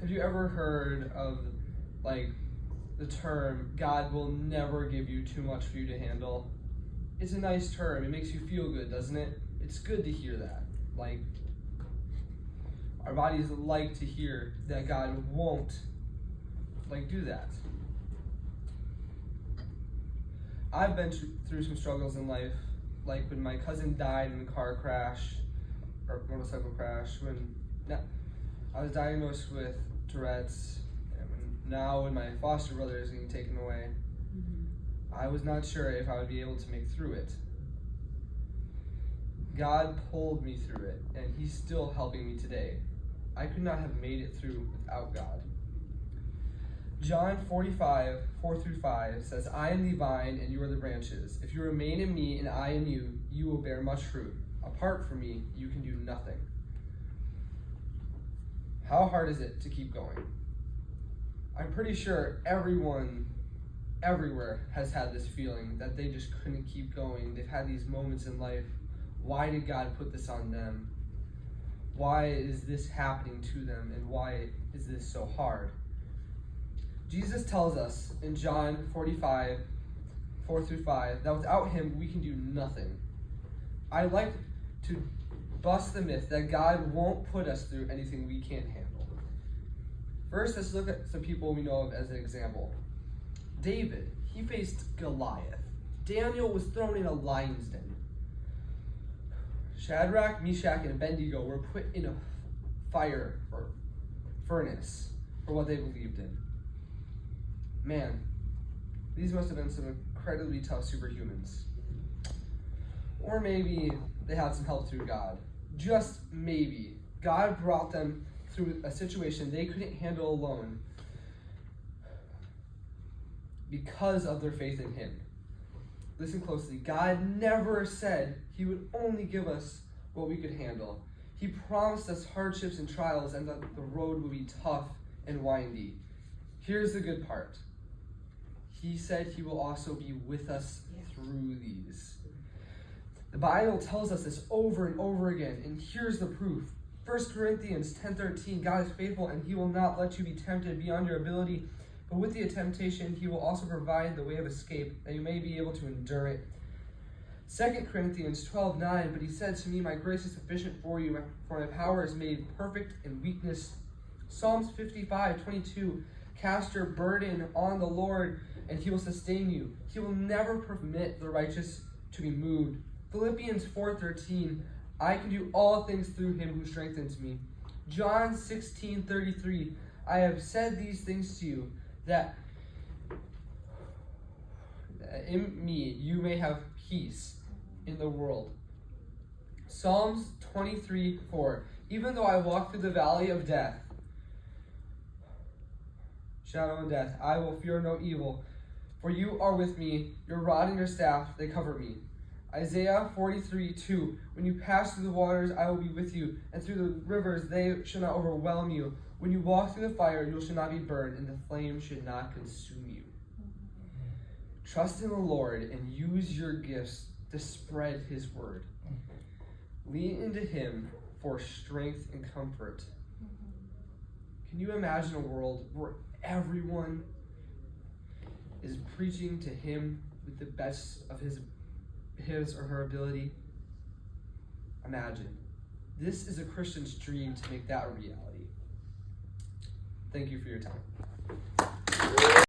Have you ever heard of, like, the term, God will never give you too much for you to handle? It's a nice term. It makes you feel good, doesn't it? It's good to hear that. Like, our bodies like to hear that God won't, like, do that. I've been through some struggles in life, like when my cousin died in a car crash, or motorcycle crash, when I was diagnosed with Tourette's, and now when my foster brother is getting taken away, I was not sure if I would be able to make through it. God pulled me through it, and He's still helping me today. I could not have made it through without God. John 45, 4-5 says, I am the vine and you are the branches. If you remain in me and I in you, you will bear much fruit. Apart from me, you can do nothing. How hard is it to keep going? I'm pretty sure everyone, everywhere, has had this feeling that they just couldn't keep going. They've had these moments in life. Why did God put this on them? Why is this happening to them? And why is this so hard? Jesus tells us in John 45, 4-5, that without Him, we can do nothing. I like to bust the myth that God won't put us through anything we can't handle. First, let's look at some people we know of as an example. David, he faced Goliath. Daniel was thrown in a lion's den. Shadrach, Meshach, and Abednego were put in a fire or furnace for what they believed in. Man, these must have been some incredibly tough superhumans. Or maybe they had some help through God. Just maybe. God brought them through a situation they couldn't handle alone because of their faith in Him. Listen closely. God never said He would only give us what we could handle. He promised us hardships and trials and that the road would be tough and windy. Here's the good part. He said He will also be with us through these. The Bible tells us this over and over again, and here's the proof. 1 Corinthians 10:13, God is faithful and He will not let you be tempted beyond your ability, but with the temptation He will also provide the way of escape, that you may be able to endure it. 2 Corinthians 12:9, but He said to me, my grace is sufficient for you, for my power is made perfect in weakness. Psalms 55:22, cast your burden on the Lord, and He will sustain you. He will never permit the righteous to be moved. Philippians 4:13, I can do all things through Him who strengthens me. John 16:33, I have said these things to you, that in me you may have peace in the world. Psalms 23:4, even though I walk through the valley of death, shadow and death, I will fear no evil, for you are with me, your rod and your staff, they cover me. Isaiah 43:2, when you pass through the waters, I will be with you, and through the rivers, they shall not overwhelm you. When you walk through the fire, you shall not be burned, and the flame should not consume you. Trust in the Lord and use your gifts to spread His word. Lean into Him for strength and comfort. Can you imagine a world where everyone is preaching to Him with the best of his or her ability? Imagine. This is a Christian's dream to make that a reality. Thank you for your time.